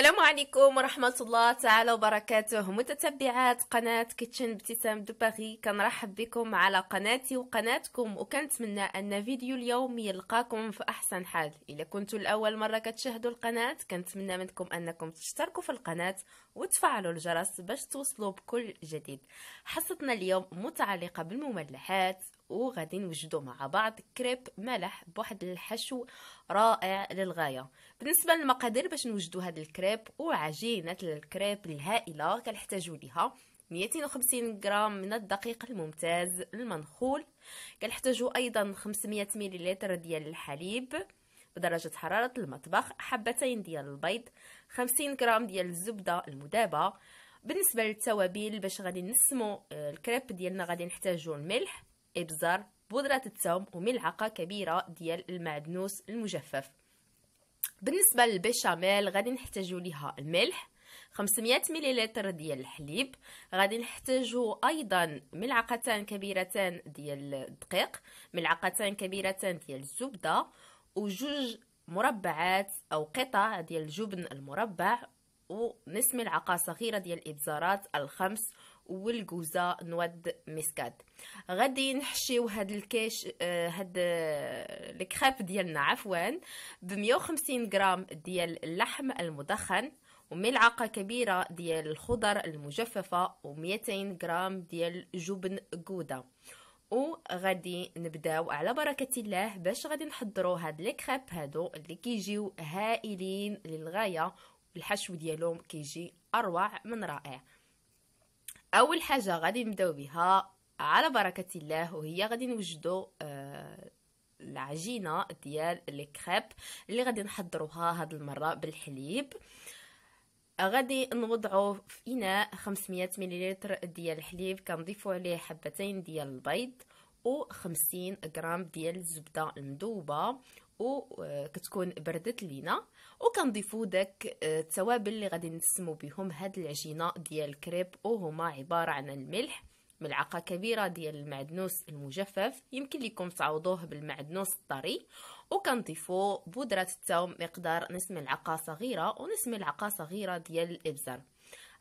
السلام عليكم ورحمة الله تعالى وبركاته، متتبعات قناة كيتشن ابتسام دو باغي. كنرحب بكم على قناتي وقناتكم، وكنتمنى ان فيديو اليوم يلقاكم في احسن حال. اذا كنتوا الاول مرة كتشاهدوا القناة كنتمنى منكم انكم تشتركوا في القناة وتفعلوا الجرس باش توصلوا بكل جديد. حصتنا اليوم متعلقة بالمملحات، وغادي نوجدوا مع بعض كريب ملح بواحد الحشو رائع للغايه. بالنسبه للمقادير باش نوجدوا هذا الكريب وعجينه الكريب الهائله، كنحتاجوا ليها 250 غرام من الدقيق الممتاز المنخول، كنحتاجوا ايضا 500 ملل ديال الحليب بدرجه حراره المطبخ، حبتين ديال البيض، 50 غرام ديال الزبده المذابه. بالنسبه للتوابل باش غادي نسمو الكريب ديالنا غادي نحتاجوا الملح، ابزار، بودرة الثوم، وملعقة كبيرة ديال المعدنوس المجفف. بالنسبة للبيشاميل غادي نحتاجو ليها الملح، 500 ملل ديال الحليب، غادي نحتاجو ايضا ملعقتان كبيرتان ديال الدقيق، ملعقتان كبيرتان ديال الزبدة، وجوج مربعات او قطع ديال الجبن المربع، ونص ملعقة صغيرة ديال الابزارات الخمس، والجوزة نود مسكاد. غادي نحشيو هاد الكيش هاد الكريب ديالنا عفوا ب 150 غرام ديال اللحم المدخن، وملعقة كبيرة ديال الخضر المجففة، و200 غرام ديال جبن جودة. وغادي نبداو على بركة الله باش غادي نحضروا هاد الكريب هادو اللي كيجيو هائلين للغاية، الحشو ديالهم كيجي اروع من رائع. اول حاجه غادي نبداو بها على بركه الله، وهي غادي نوجدوا العجينه ديال الكريب اللي غادي نحضروها هاد المره بالحليب. غادي نوضعوا في اناء 500 ملل ديال الحليب، كنضيفوا عليه حبتين ديال البيض و50 غرام ديال الزبده المذوبه وكتكون بردت لينا، وكنضيفوا داك التوابل اللي غادي نسمو بهم هاد العجينه ديال الكريب، وهما عباره عن الملح، ملعقه كبيره ديال المعدنوس المجفف، يمكن لكم تعوضوه بالمعدنوس الطري، وكنضيفوا بودره الثوم مقدار نص ملعقه صغيره، ونص ملعقه صغيره ديال الابزار.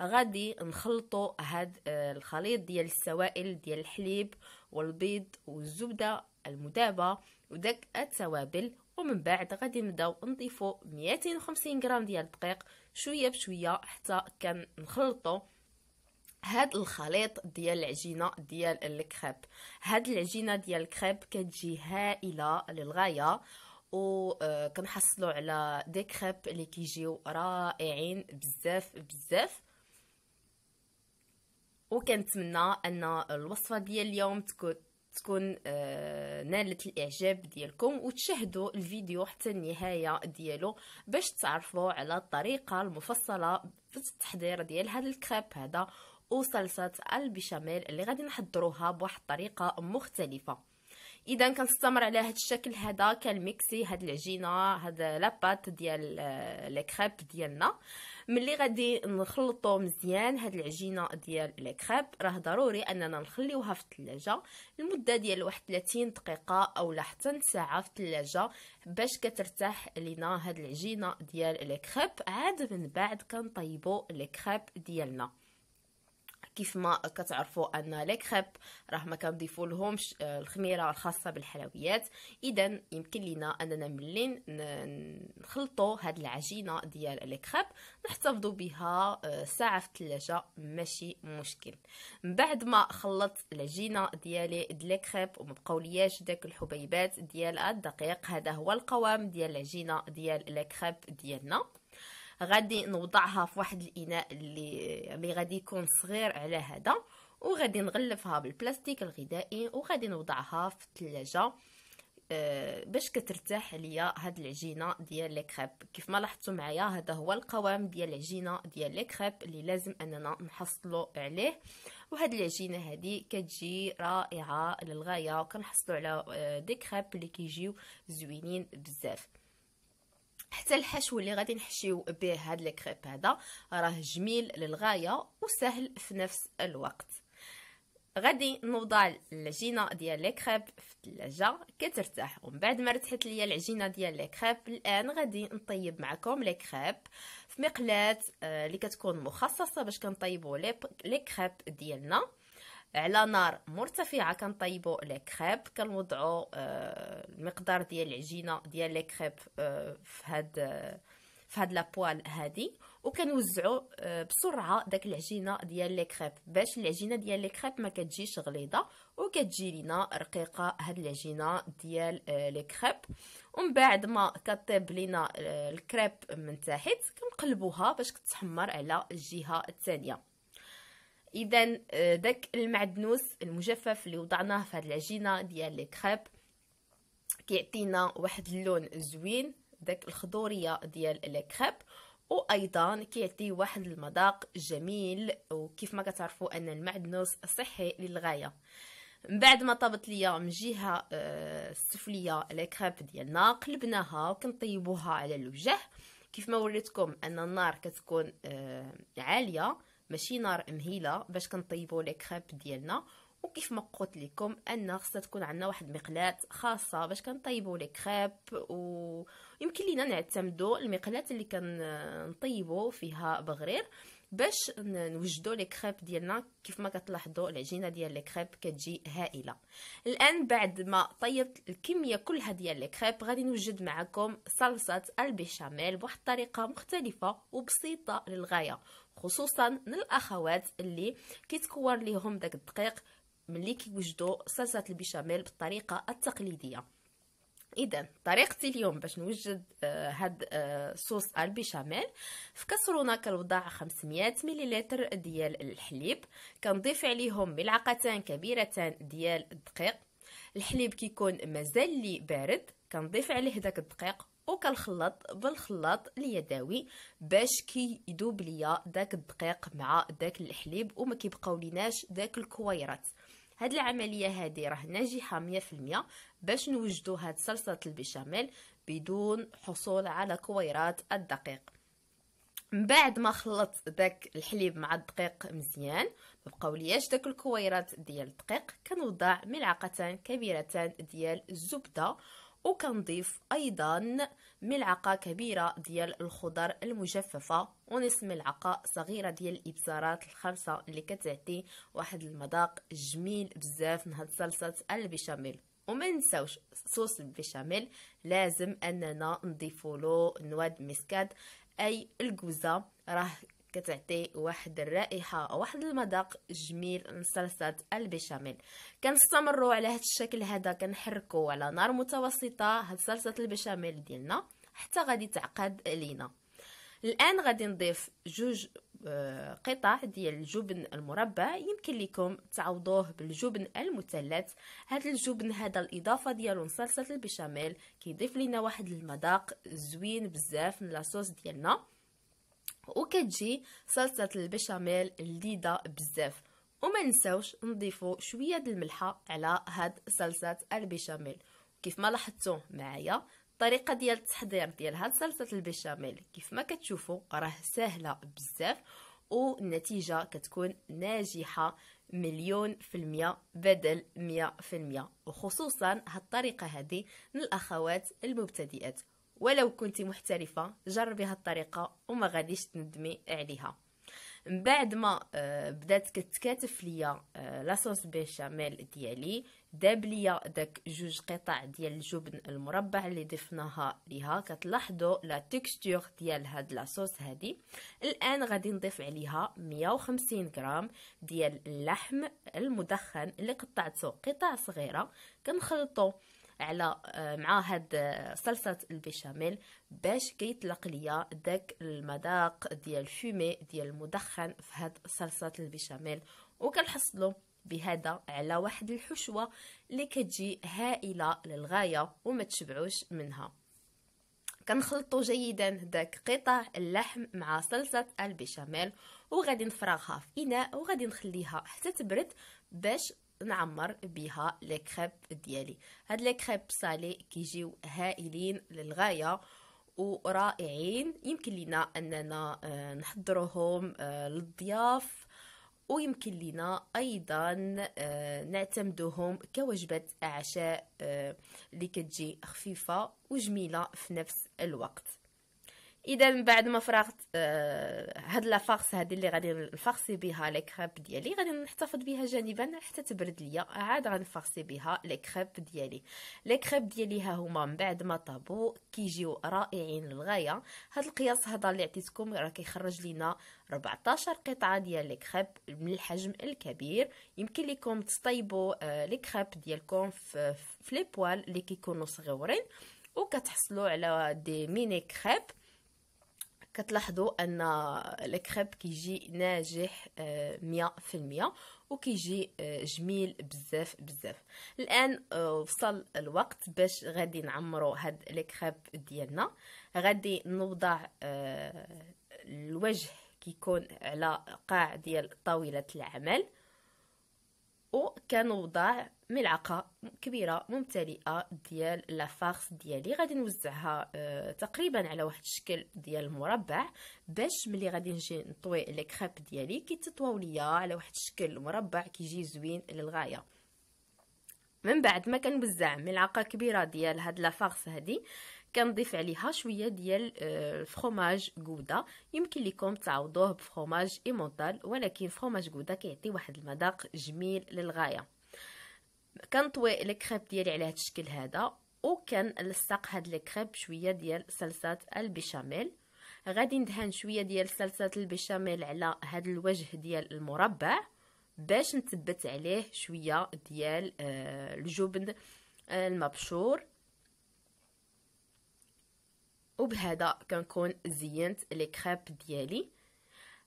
غادي نخلطوا هاد الخليط ديال السوائل ديال الحليب والبيض والزبده المذابه وداك التوابل، ومن بعد غادي نبداو نضيفوا 250 غرام ديال الدقيق شويه بشويه حتى كنخلطوا هاد الخليط ديال العجينه ديال الكريب. هاد العجينه ديال الكريب كتجي هائله للغايه، وكنحصلوا على دي كريب اللي كيجيو رائعين بزاف بزاف. وكنتمنى ان الوصفه ديال اليوم تكون نالت الاعجاب ديالكم، وتشاهدوا الفيديو حتى النهايه ديالو باش تعرفوا على الطريقه المفصله في التحضير ديال هذا الكريب هذا وصلصه البيشاميل اللي غادي نحضروها بواحد الطريقه مختلفه. اذا كنستمر على هذا الشكل هذا كالميكسي هاد العجينه هذا لاباط ديال الكريب ديالنا. ملي غادي نخلطوا مزيان هاد العجينه ديال الكريب، راه ضروري اننا نخليوها في الثلاجه لمده ديال واحد 30 دقيقه او حتى ساعه في الثلاجه باش كترتاح لينا هاد العجينه ديال الكريب. عاد من بعد كنطيبوا الكريب ديالنا. كيف ما كتعرفوا ان لي كريب راه ما كنضيفوا لهمش الخميره الخاصه بالحلويات، اذا يمكن لنا اننا ملي نخلطوا هاد العجينه ديال لي كريب نحتفظوا بها ساعه في الثلاجه ماشي مشكل. من بعد ما خلطت العجينه ديالي لي كريب وما بقاولياش داك الحبيبات ديال الدقيق، هذا هو القوام ديال العجينه ديال لي كريب ديالنا. غادي نوضعها في واحد الاناء اللي غادي يكون صغير على هذا، وغادي نغلفها بالبلاستيك الغذائي، وغادي نوضعها في الثلاجه باش كترتاح ليا هاد العجينه ديال لي كريب. كيف ما لاحظتوا معايا هذا هو القوام ديال العجينه ديال لي كريب اللي لازم اننا نحصلوا عليه، وهاد العجينه هذه كتجي رائعه للغايه، وكنحصلوا على دي كريب اللي كيجيو زوينين بزاف. حتى الحشو اللي غادي نحشيو به هاد الكريب هذا راه جميل للغايه وسهل في نفس الوقت. غادي نوضع العجينه ديال لي كريب في الثلاجه كترتاح. ومن بعد ما رتحت ليا العجينه ديال لي كريب، الان غادي نطيب معكم لي كريب في مقلاه اللي كتكون مخصصه باش كنطيبوا لي كريب ديالنا على نار مرتفعه. كنطيبوا لي كريب، كنوضعوا المقدار ديال العجينه ديال لي كريب في هاد لابوال هادي، وكنوزعوا بسرعه داك العجينه ديال لي كريب باش العجينه ديال لي كريب ما كتجيش غليظه وكتجي لينا رقيقه هاد العجينه ديال لي كريب. ومن بعد ما كطيب لينا الكريب من تحت كنقلبوها باش كتحمر على الجهه الثانيه. اذا داك المعدنوس المجفف اللي وضعناه في هاد العجينه ديال لي كريب كيعطينا واحد اللون زوين، داك الخضوريه ديال لي كريب، وايضا كيعطي واحد المذاق جميل. وكيف ما كتعرفوا ان المعدنوس صحي للغايه. من بعد ما طابت ليا من جهه السفليه لي كريب ديالنا قلبناها وكنطيبوها على الوجه. كيف ما وريتكم ان النار كتكون عاليه ماشي نار مهيله باش كنطيبوا لي كريب ديالنا. وكيف ما قلت لكم ان خصها تكون عندنا واحد المقلاة خاصه باش كنطيبوا لي كريب، ويمكن لينا نعتمدوا المقلاة اللي كنطيبوا فيها بغرير باش نوجدوا لي كريب ديالنا. كيف ما كتلاحظوا العجينه ديال لي كريب كتجي هائله. الان بعد ما طيبت الكميه كلها ديال لي كريب غادي نوجد معكم صلصه البيشاميل بواحد الطريقه مختلفه وبسيطه للغايه، خصوصا للاخوات اللي كيتكور ليهم داك الدقيق ملي كيوجدوا صلصه البيشاميل بالطريقه التقليديه. اذا طريقتي اليوم باش نوجد هاد صوص البيشاميل: في كسرونه كنوضع 500 ملل ديال الحليب، كنضيف عليهم ملعقتان كبيرتان ديال الدقيق. الحليب كيكون مازال لي بارد، كنضيف عليه داك الدقيق وكنخلط بالخلاط اليدوي باش كيذوب ليا داك الدقيق مع داك الحليب وما كيبقاو ليناش داك الكويرات. هاد العمليه هذه راه ناجحه 100% باش نوجدوا هاد صلصه البيشاميل بدون حصول على كويرات الدقيق. من بعد ما خلطت داك الحليب مع الدقيق مزيان مبقاو لياش داك الكويرات ديال الدقيق، كنوضع ملعقتان كبيرتان ديال الزبده، وكنضيف ايضا ملعقه كبيره ديال الخضر المجففه ونصف ملعقه صغيره ديال الابزارات الخالصه اللي كتعطي واحد المذاق جميل بزاف من هاد صلصه البيشاميل. وما نساوش صوص البيشاميل لازم اننا نضيفوا له نواه مسكاد اي الكوزه، راه كتعطي واحد الرائحه او واحد المذاق جميل لصلصه البيشاميل. كنستمروا على هذا الشكل هذا، كنحركوا على نار متوسطه هاد صلصه البيشاميل ديالنا حتى غادي تعقد لينا. الان غادي نضيف 2 قطع ديال الجبن المربع، يمكن لكم تعوضوه بالجبن المثلث. هذا الجبن هذا الاضافه ديالو لصلصه البيشاميل كيضيف لنا واحد المذاق زوين بزاف من لاصوص ديالنا، وكتجي صلصه البيشاميل لذيذه بزاف. وما نساوش نضيفوا شويه د الملحه على هاد صلصه البيشاميل. كيف ما لاحظتوا معايا الطريقه ديال التحضير ديال هاد صلصه البيشاميل كيف ما كتشوفوا راه سهله بزاف، والنتيجه كتكون ناجحه 10000% بدل 100%. وخصوصا هاد الطريقه هذه للاخوات المبتدئات، ولو كنتي محترفه جربي هاد الطريقه وما غاديش تندمي عليها. من بعد ما بدات كتكاتف ليا لاصوص بيشاميل ديالي، داب ليا داك 2 قطع ديال الجبن المربع اللي ضفناها ليها. كتلاحظوا لا تكستور ديال هاد لاصوص هادي. الان غادي نضيف عليها 150 غرام ديال اللحم المدخن اللي قطعته قطع صغيره، كنخلطو على مع هاد صلصه البيشاميل باش كيطلق ليا داك المذاق ديال الفومي ديال المدخن في هاد صلصه البيشاميل، وكنحصلوا بهذا على واحد الحشوه اللي كتجي هائله للغايه وما تشبعوش منها. كنخلطوا جيدا داك قطع اللحم مع صلصه البيشاميل، وغادي نفرغها في اناء وغادي نخليها حتى تبرد باش نعمر بها لي كريب ديالي. هاد لي كريب صالي كيجيو هائلين للغايه ورائعين، يمكن لنا اننا نحضروهم للضياف ويمكن لنا ايضا نعتمدهم كوجبة عشاء اللي كتجي خفيفة وجميلة في نفس الوقت. اذا من بعد ما فرغت هاد لافارس هادي اللي غادي نفرسي بها لي كريب ديالي، غادي نحتفظ بها جانبا حتى تبرد ليا، عاد غنفرسي بها لي كريب ديالي. لي كريب ديالي ها هما من بعد ما طابو كيجيو رائعين للغايه. هاد القياس هذا اللي عطيتكم راه كيخرج لينا 14 قطعه ديال لي كريب من الحجم الكبير. يمكن لكم تطيبوا لي كريب ديالكم في لي بوال اللي كيكونوا صغيورين وكتحصلوا على دي ميني كريب. كتلاحظوا ان الكريب كيجي ناجح 100% وكيجي جميل بزاف بزاف. الان وصل الوقت باش غادي نعمروا هاد الكريب ديالنا. غادي نوضع الوجه كيكون على قاع ديال طاوله العمل، وكنوضع ملعقه كبيره ممتلئه ديال لافارس ديالي. غادي نوزعها تقريبا على واحد الشكل ديال المربع باش ملي غادي نجي نطوي لي كريب ديالي كيتطواو ليا على واحد الشكل مربع كيجي زوين للغايه. من بعد ما كنوزع ملعقه كبيره ديال هاد لافارس هادي، كنضيف عليها شويه ديال الفرomاج غودا. يمكن لكم تعوضوه بفرomاج ايمونتال، ولكن فرomاج غودا كيعطي واحد المذاق جميل للغايه. كنطوي لي كريب ديالي على هذا الشكل هذا، وكنلصق هاد لي كريب شويه ديال صلصه البيشاميل. غادي ندهن شويه ديال صلصه البيشاميل على هاد الوجه ديال المربع باش نثبت عليه شويه ديال الجبن المبشور. وبهذا كنكون زينت لي كريب ديالي.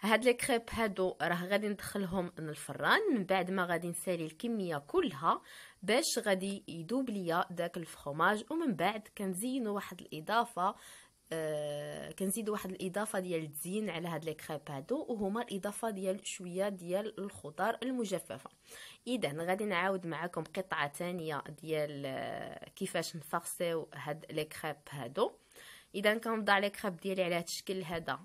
هاد لي كريب هادو راه غادي ندخلهم للفران من بعد ما غادي نسالي الكميه كلها باش غادي يذوب ليا داك الفرomاج. ومن بعد كنزينوا واحد الاضافه كنزيدوا واحد الاضافه ديال التزيين على هاد لي كريب هادو، وهما الاضافه ديال شويه ديال الخضر المجففه. اذا غادي نعاود معكم قطعه ثانيه ديال كيفاش نفرسيو هاد لي كريب هادو. اذا كنوضع لي كريب ديالي على هاد الشكل هذا،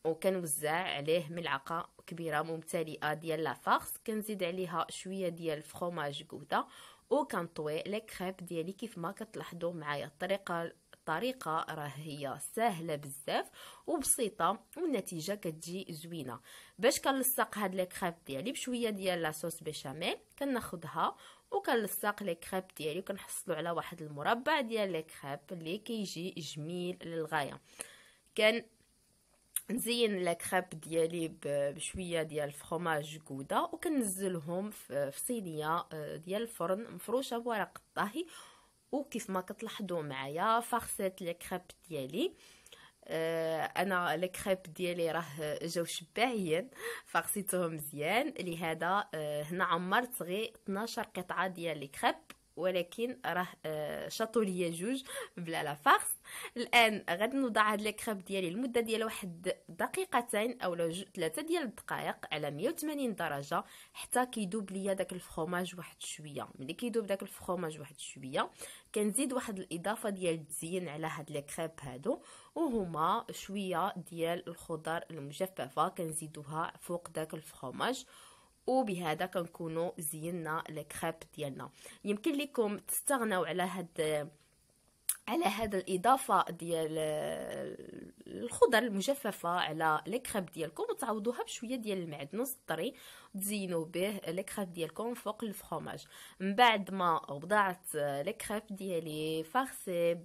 وكنوزع عليه ملعقه كبيره ممتلئه ديال لافارس. كنزيد عليها شويه ديال الفرomاج غودا، وكنطوي لي كريب ديالي كيف ما كتلاحظوا معايا. الطريقه راه هي سهله بزاف وبسيطه، والنتيجه كتجي زوينه. باش كنلصق هاد لي كريب ديالي بشويه ديال لاصوص بيشاميل، كناخذها وكنلصق لي كريب ديالي، وكنحصلوا على واحد المربع ديال لي كريب اللي كيجي جميل للغايه. كان نزين لي كريب ديالي بشويه ديال الفرomاج غودا، وكنزلهم في صينيه ديال الفرن مفروشه بورق الطهي. وكيف ما كتلاحظوا معايا فرسيت لي كريب ديالي. انا لي كريب ديالي راه جاو شباعيين، فرسيتهم مزيان. لهذا هنا عمرت غير 12 قطعه ديال لي كريب، ولكن راه شاطوا ليا جوج بلا لا فارس. الان غادي نوضع هاد لي كريب ديالي لمده ديال واحد دقيقتين او 3 ديال الدقائق على 180 درجه حتى كيذوب ليا داك الفرomاج واحد شويه. ملي كيذوب داك الفرomاج واحد شويه، كنزيد واحد الاضافه ديال التزيين على هاد لي كريب هادو، وهما شويه ديال الخضر المجففه كنزيدوها فوق داك الفرomاج. وبهذا كنكونوا زينا لي كريب ديالنا. يمكن لكم تستغنوا على هذا الاضافه ديال الخضر المجففه على لي كريب ديالكم، وتعوضوها بشويه ديال المعدنوس الطري تزينوا به لي كريب ديالكم فوق الفرomاج. من بعد ما وضعت لي كريب ديالي فرسي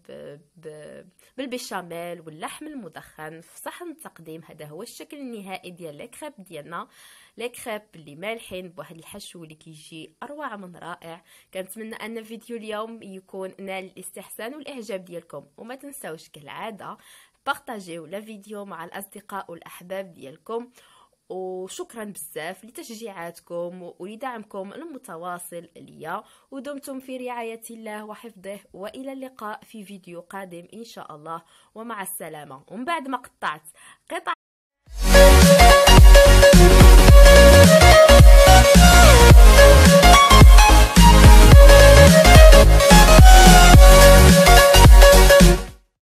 بالبيشاميل واللحم المدخن في صحن التقديم، هذا هو الشكل النهائي ديال لي كريب ديالنا. لي كريب اللي مالحين بواحد الحشو اللي كيجي اروع من رائع. كنتمنى ان فيديو اليوم يكون نال الاستحسان والاعجاب ديالكم، وما تنساوش كالعاده بارطاجيو لا فيديو مع الاصدقاء والاحباب ديالكم. وشكرا بزاف لتشجيعاتكم ولدعمكم المتواصل ليا، ودمتم في رعاية الله وحفظه، وإلى اللقاء في فيديو قادم إن شاء الله، ومع السلامة. ومن بعد ما قطعت قطع